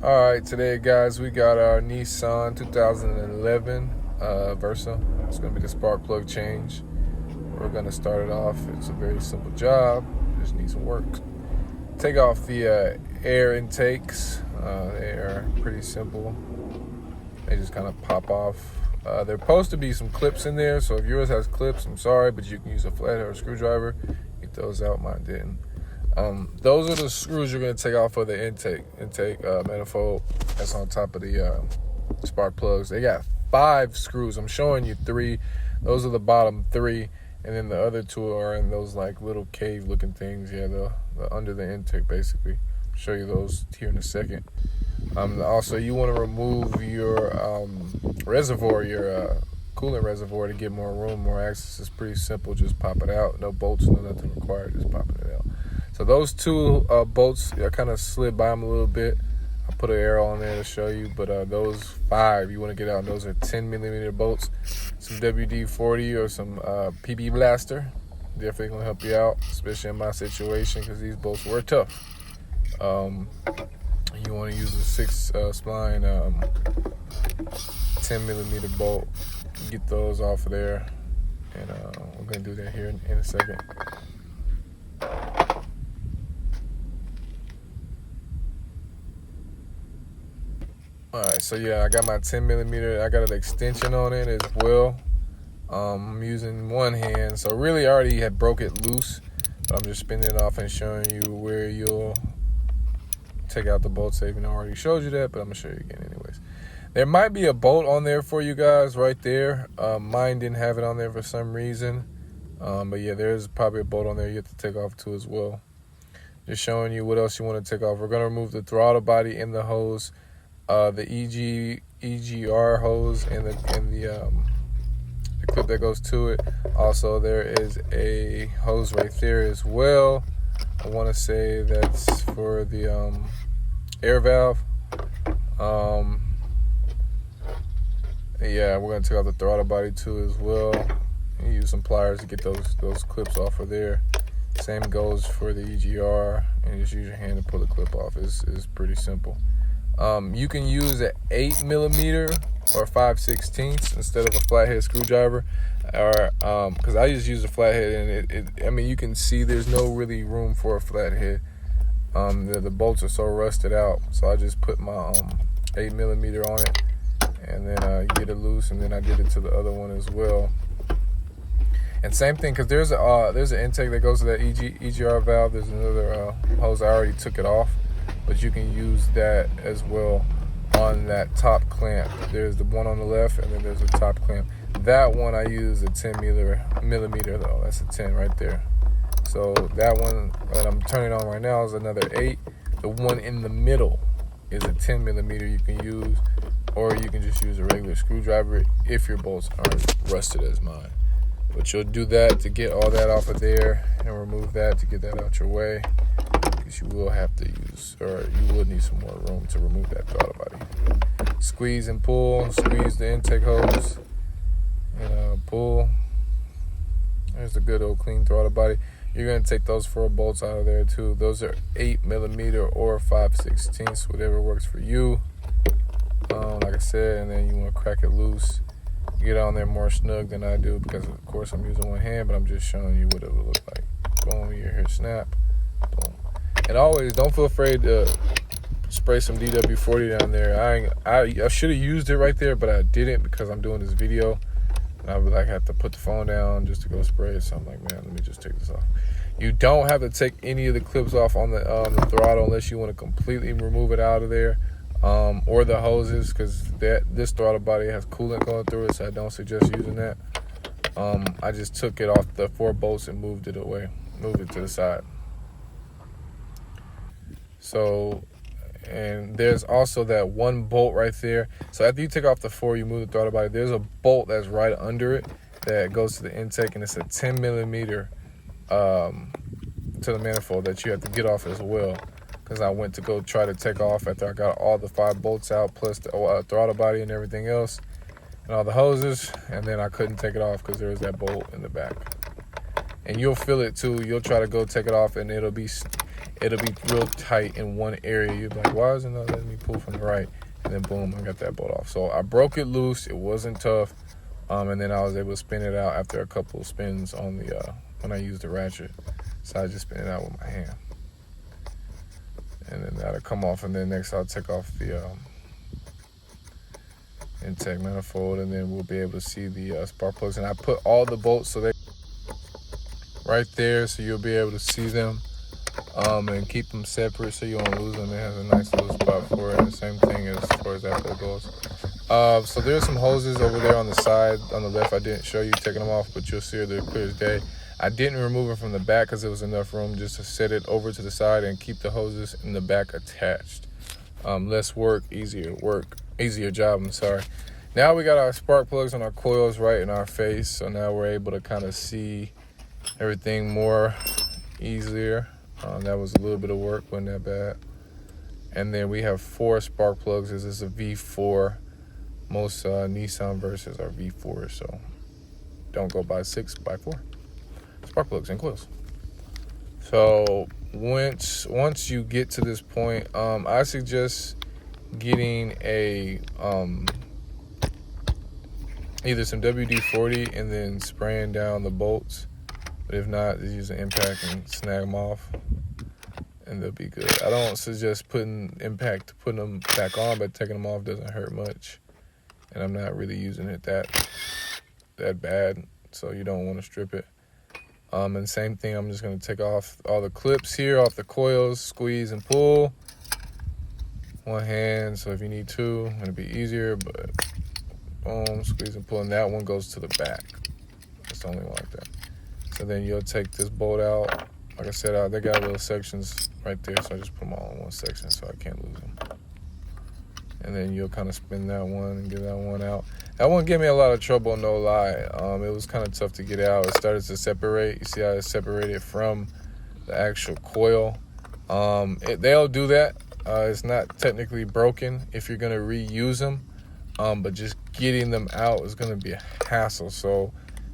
Alright, today guys, we got our Nissan 2011 Versa. It's going to be the spark plug change. We're going to start it off. It's a very simple job. Just need some work. Take off the air intakes. They are pretty simple. They just kind of pop off. There's supposed to be some clips in there, so if yours has clips, I'm sorry, but you can use a flathead or a screwdriver. Get those out. Mine didn't. Those are the screws you're going to take off for the intake manifold that's on top of the spark plugs. They got 5 screws. I'm showing you 3. Those are the bottom 3, and then the other 2 are in those like little cave looking things. Yeah, the under the intake basically. I'll show you those here in a second. Also, you want to remove your reservoir, your coolant reservoir, to get more room, more access. It's pretty simple. Just pop it out. No bolts, no nothing required. Just popping it out. So those 2 bolts, I kind of slid by them a little bit. I put an arrow on there to show you, but those 5 you want to get out. And those are 10mm bolts. Some WD-40 or some PB Blaster. Definitely going to help you out, especially in my situation, because these bolts were tough. You want to use a 6 spline 10mm bolt. Get those off of there, and we're going to do that here in a second. Alright, so yeah, I got my 10mm. I got an extension on it as well. I'm using one hand, so really I already had broke it loose, but I'm just spinning it off and showing you where you'll take out the bolts. I even already showed you that, but I'm gonna show you again anyways. There might be a bolt on there for you guys right there. Mine didn't have it on there for some reason, but yeah, there's probably a bolt on there you have to take off too as well. Just showing you what else you want to take off. We're gonna remove the throttle body and the hose, the EGR hose, and the clip that goes to it. Also, there is a hose right there as well. I want to say that's for the air valve. Yeah, we're gonna take out the throttle body too as well. And use some pliers to get those clips off of there. Same goes for the EGR, and just use your hand to pull the clip off. It's pretty simple. You can use an 8mm or 5/16 instead of a flathead screwdriver, or because I just use a flathead, and I mean, you can see there's no really room for a flathead. The bolts are so rusted out, so I just put my 8mm on it, and then get it loose, and then I did it to the other one as well. And same thing, because there's an intake that goes to that EGR valve. There's another hose. I already took it off, but you can use that as well on that top clamp. There's the one on the left, and then there's a top clamp. That one I use a 10mm though. That's a 10 right there. So that one that I'm turning on right now is another 8. The one in the middle is a 10mm you can use, or you can just use a regular screwdriver if your bolts aren't rusted as mine. But you'll do that to get all that off of there, and remove that to get that out your way. You will have to use, or you will need some more room to remove that throttle body. Squeeze and pull. Squeeze the intake hose and pull. There's the good old clean throttle body. You're going to take those 4 bolts out of there too. Those are 8mm or 5/16, whatever works for you. Like I said, and then you want to crack it loose. Get on there more snug than I do, because of course I'm using one hand, but I'm just showing you what it would look like. Boom, you hear snap. Boom. And always, don't feel afraid to spray some DW40 down there. I should have used it right there, but I didn't, because I'm doing this video. And I would have to put the phone down just to go spray it. So I'm like, man, let me just take this off. You don't have to take any of the clips off on the throttle unless you want to completely remove it out of there, or the hoses, because this throttle body has coolant going through it, so I don't suggest using that. I just took it off the 4 bolts and moved it away, moved it to the side. So, and there's also that one bolt right there. So after you take off the 4, you move the throttle body. There's a bolt that's right under it that goes to the intake, and it's a 10mm to the manifold that you have to get off as well. Because I went to go try to take off after I got all the 5 bolts out, plus the throttle body and everything else, and all the hoses, and then I couldn't take it off because there was that bolt in the back. And you'll feel it too. You'll try to go take it off, and it'll be real tight in one area. You'll be like, why isn't it letting me pull from the right? And then boom, I got that bolt off. So I broke it loose. It wasn't tough. And then I was able to spin it out after a couple of spins on the when I used the ratchet. So I just spin it out with my hand. And then that'll come off, and then next I'll take off the intake manifold, and then we'll be able to see the spark plugs. And I put all the bolts so they right there, so you'll be able to see them and keep them separate so you won't lose them. It has a nice little spot for it, and the same thing as far as that goes. So there's some hoses over there on the side, on the left. I didn't show you taking them off, but you'll see they're clear as day. I didn't remove it from the back because there was enough room just to set it over to the side and keep the hoses in the back attached. Less work, easier job, I'm sorry. Now we got our spark plugs and our coils right in our face, so now we're able to kind of see everything more easier. That was a little bit of work, wasn't that bad. And then we have 4 spark plugs. This is a V4. Most Nissan Versas are V4, so don't go by 6, by 4. Spark plugs and coils. So once you get to this point, I suggest getting a either some WD-40 and then spraying down the bolts. But if not, just use an impact and snag them off, and they'll be good. I don't suggest putting them back on, but taking them off doesn't hurt much. And I'm not really using it that bad, so you don't want to strip it. And same thing, I'm just going to take off all the clips here off the coils, squeeze and pull. One hand, so if you need two, it'll be easier, but boom, squeeze and pull, and that one goes to the back. It's the only one like that. So then you'll take this bolt out. Like I said, they got little sections right there, so I just put them all in one section so I can't lose them. And then you'll kind of spin that one and get that one out. That one gave me a lot of trouble, no lie. It was kind of tough to get out. It started to separate. You see how it separated from the actual coil. They'll do that. It's not technically broken if you're going to reuse them. But just getting them out is going to be a hassle. So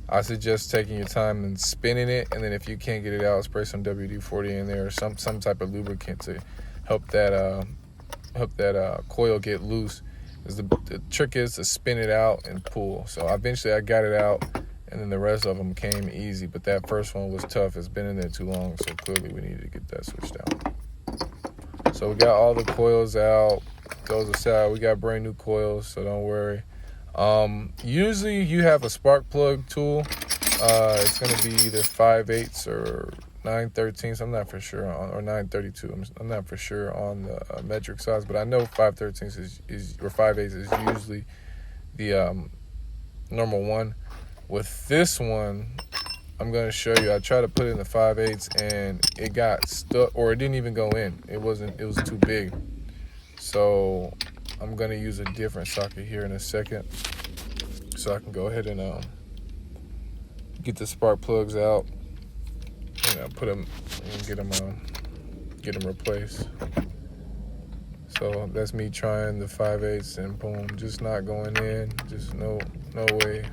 I suggest taking your time and spinning it. And then if you can't get it out, spray some WD-40 in there or some type of lubricant to help that coil get loose. The trick is to spin it out and pull. So eventually I got it out, and then the rest of them came easy. But that first one was tough. It's been in there too long, so clearly we needed to get that switched out. So we got all the coils out. Those aside, we got brand new coils, so don't worry. Usually you have a spark plug tool. It's going to be either 5/8 or 9/13. I'm not for sure on, or 9/32. I'm not for sure on the metric size, but I know 5/13 is or 5/8 is usually the normal one. With this one, I'm going to show you. I tried to put it in the 5/8 and it got stuck, or it didn't even go in. It was too big. So I'm going to use a different socket here in a second, so I can go ahead and get the spark plugs out. Put them and get them replaced. So that's me trying the 5/8 and boom, just not going in. Just no way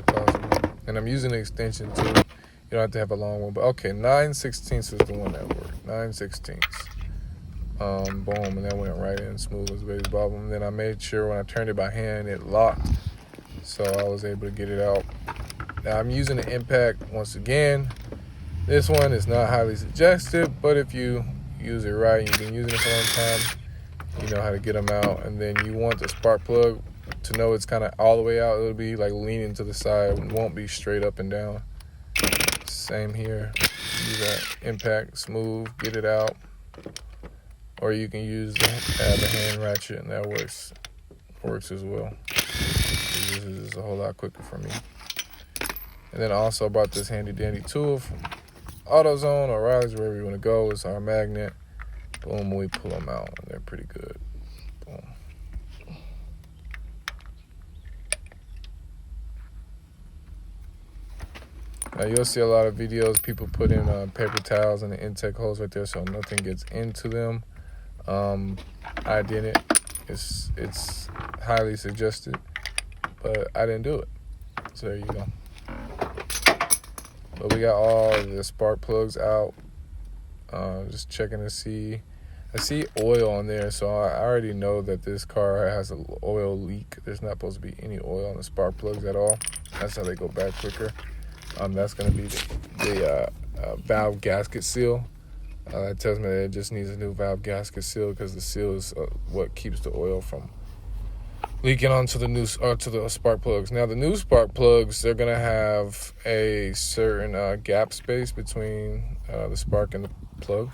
possible. And I'm using an extension too. You don't have to have a long one, but okay, 9/16 is the one that worked. 9/16. Boom, and that went right in smooth as baby's bottom. And then I made sure when I turned it by hand, it locked, so I was able to get it out. Now I'm using the impact once again. This one is not highly suggested, but if you use it right, you've been using it for a long time, you know how to get them out. And then you want the spark plug to know it's kind of all the way out. It'll be like leaning to the side. It won't be straight up and down. Same here. Use that impact, smooth, get it out. Or you can use the hand ratchet, and that works as well. This is a whole lot quicker for me. And then I also brought this handy dandy tool from AutoZone or O'Reilly's, wherever you want to go. It's our magnet. Boom, we pull them out. They're pretty good. Boom. Now you'll see a lot of videos, people put in paper towels in the intake holes right there so nothing gets into them. I didn't. It's highly suggested, but I didn't do it. So there you go. But we got all the spark plugs out. Just checking to see. I see oil on there, so I already know that this car has an oil leak. There's not supposed to be any oil on the spark plugs at all. That's how they go bad quicker. That's going to be the valve gasket seal. That tells me that it just needs a new valve gasket seal, because the seal is what keeps the oil from leaking onto the spark plugs. Now, the new spark plugs, they're going to have a certain gap space between the spark and the plug.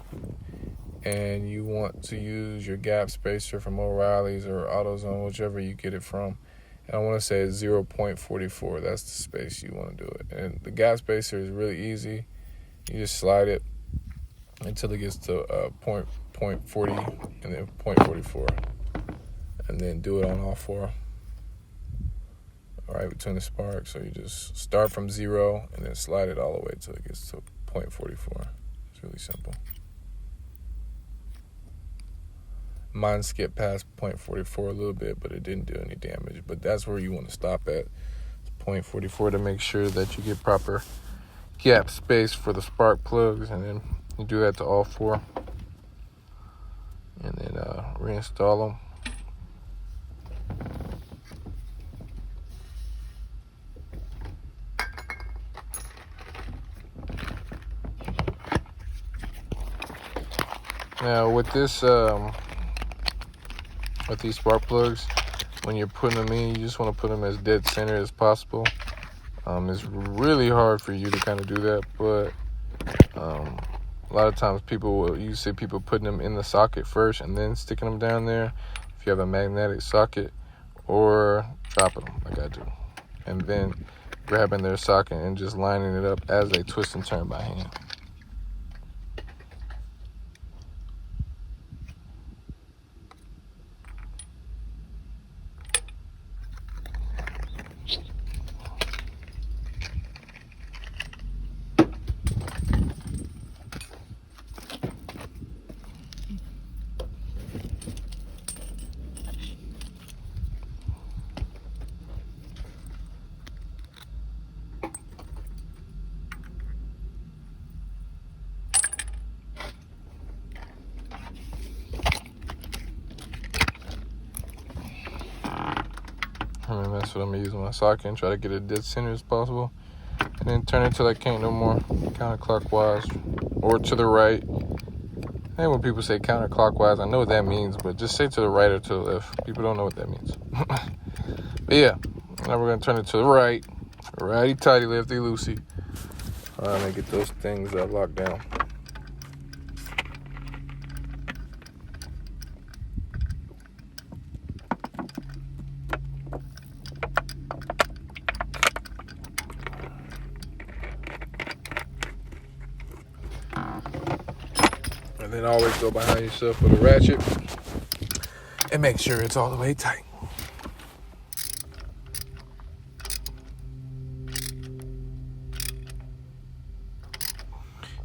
And you want to use your gap spacer from O'Reilly's or AutoZone, whichever you get it from. And I want to say it's 0.44. That's the space you want to do it. And the gap spacer is really easy. You just slide it until it gets to point 40 and then 0.44. And then do it on all four. All right, between the sparks. So you just start from 0 and then slide it all the way until it gets to 0.44. It's really simple. Mine skipped past 0.44 a little bit, but it didn't do any damage. But that's where you want to stop at, 0.44, to make sure that you get proper gap space for the spark plugs. And then you do that to all four. And then reinstall them. Now with this, with these spark plugs, when you're putting them in, you just want to put them as dead center as possible. It's really hard for you to kind of do that, but a lot of times you see people putting them in the socket first and then sticking them down there if you have a magnetic socket, or dropping them like I do, and then grabbing their socket and just lining it up as they twist and turn by hand. And that's what I'm going to use my socket, and try to get it dead center as possible. And then turn it till I can't no more, counterclockwise or to the right. And when people say counterclockwise, I know what that means, but just say to the right or to the left. People don't know what that means. But yeah, now we're going to turn it to the right. Righty-tighty, lefty-loosey. And get those things locked down. And then always go behind yourself with a ratchet and make sure it's all the way tight.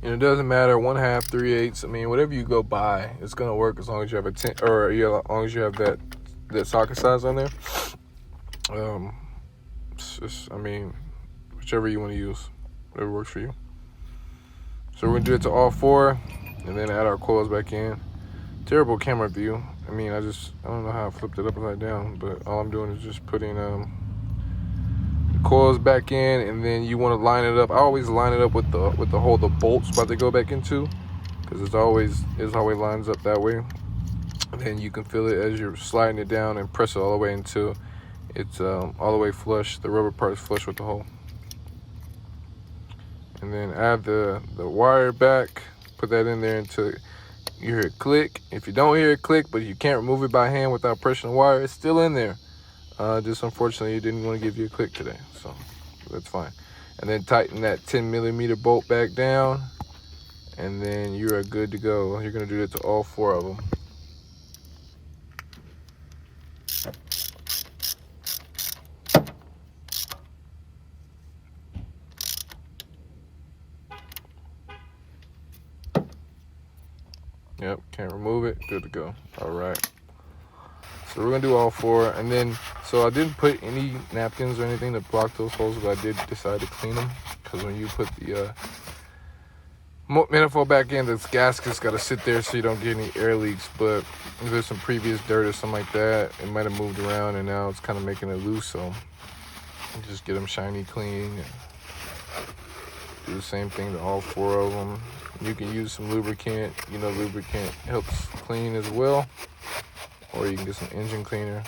And it doesn't matter 1/2, 3/8. I mean, whatever you go by, it's gonna work as long as you have as long as you have that socket size on there. It's just, whichever you want to use, whatever works for you. So we're gonna do it to all four, and then add our coils back in. Terrible camera view. I don't know how I flipped it upside down, but all I'm doing is just putting the coils back in, and then you want to line it up. I always line it up with the hole the bolt's about to go back into, because it always lines up that way. And then you can feel it as you're sliding it down and press it all the way until it's all the way flush. The rubber part is flush with the hole. And then add the wire back. Put that in there until you hear it click. If you don't hear it click, but you can't remove it by hand without pressing the wire, it's still in there. Just unfortunately, it didn't want to give you a click today, so that's fine. And then tighten that 10mm bolt back down, and then you are good to go. You're gonna do that to all four of them. Yep, can't remove it, good to go. All right. So we're gonna do all four, and then, so I didn't put any napkins or anything to block those holes, but I did decide to clean them, because when you put the manifold back end, this gasket's got to sit there so you don't get any air leaks. But if there's some previous dirt or something like that, it might have moved around and now it's kind of making it loose. So just get them shiny clean. And do the same thing to all 4 of them. You can use some lubricant. You know, lubricant helps clean as well. Or you can get some engine cleaner.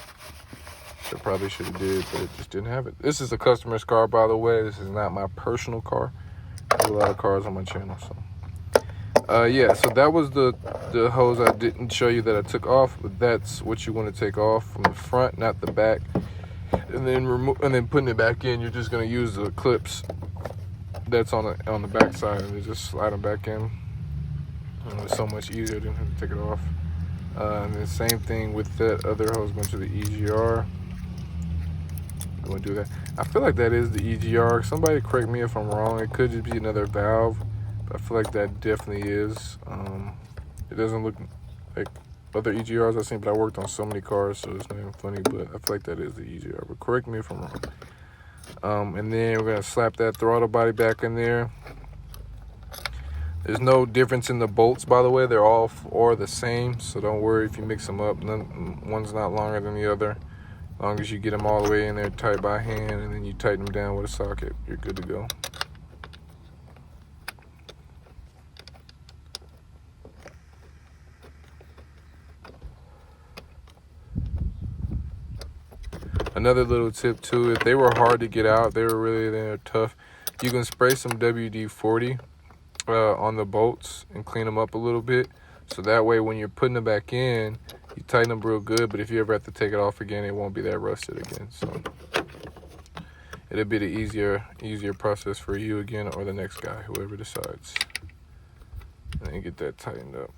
I probably should have did, but it just didn't have it. This is a customer's car, by the way. This is not my personal car. I have a lot of cars on my channel, so. Yeah, so that was the hose I didn't show you that I took off, but that's what you want to take off from the front, not the back. And then putting it back in, you're just going to use the clips that's on the back side, and you just slide them back in. And it's so much easier than having to take it off. And the same thing with that other hose going to the EGR. Go and do that. I feel like that is the EGR. Somebody correct me if I'm wrong. It could just be another valve, but I feel like that definitely is. It doesn't look like other EGRs I've seen, but I worked on so many cars, so it's not even funny, but I feel like that is the EGR. But correct me if I'm wrong. And then we're gonna slap that throttle body back in there. There's no difference in the bolts, by the way. They're all the same, so don't worry if you mix them up. One's not longer than the other. As long as you get them all the way in there tight by hand, and then you tighten them down with a socket, you're good to go. Another little tip too, if they were hard to get out, they're tough, you can spray some WD-40 on the bolts and clean them up a little bit, so that way when you're putting them back in, you tighten them real good. But if you ever have to take it off again, it won't be that rusted again, so it'll be the easier process for you again, or the next guy, whoever decides. And then get that tightened up.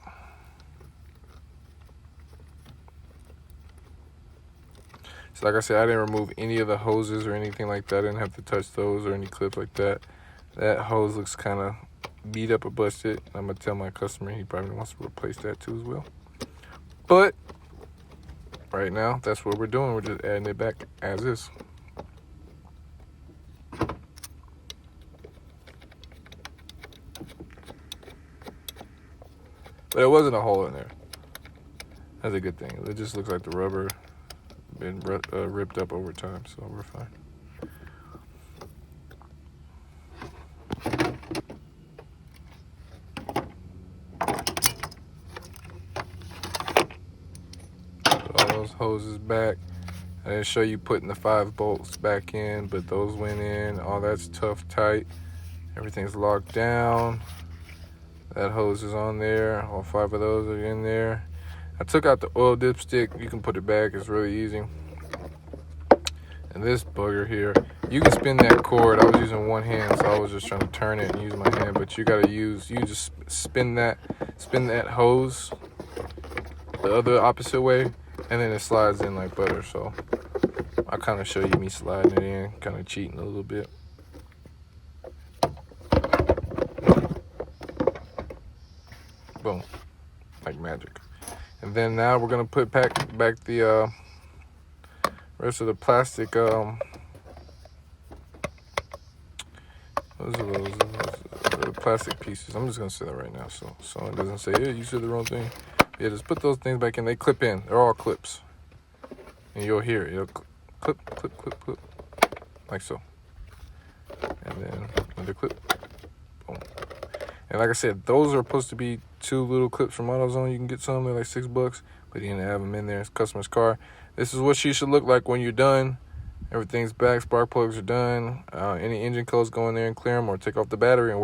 So like I said, I didn't remove any of the hoses or anything like that. I didn't have to touch those or any clips like that. That hose looks kind of beat up or busted. I'm gonna tell my customer he probably wants to replace that too as well. But right now, that's what we're doing. We're just adding it back as is. But it wasn't a hole in there. That's a good thing. It just looks like the rubber been ripped up over time, so we're fine. Put all those hoses back. I didn't show you putting the 5 bolts back in, but those went in. All that's tough, tight. Everything's locked down. That hose is on there. All 5 of those are in there. I took out the oil dipstick. You can put it back. It's really easy. And this bugger here, you can spin that cord. I was using one hand, so I was just trying to turn it and use my hand. But you just spin that hose the other opposite way, and then it slides in like butter. So I kind of show you me sliding it in, kind of cheating a little bit. Boom, like magic. And then now we're gonna put back the rest of the plastic. Those are the plastic pieces. I'm just gonna say that right now, so it doesn't say, "Yeah, you said the wrong thing." Yeah, just put those things back in. They clip in. They're all clips, and you'll hear it. It'll clip, clip, clip, clip, like so. And then another clip. Boom. And like I said, those are supposed to be 2 little clips from AutoZone. You can get some. They're like $6, but you didn't have them in there. It's customer's car. This is what she should look like when you're done. Everything's back. Spark plugs are done. Any engine codes, go in there and clear them, or take off the battery and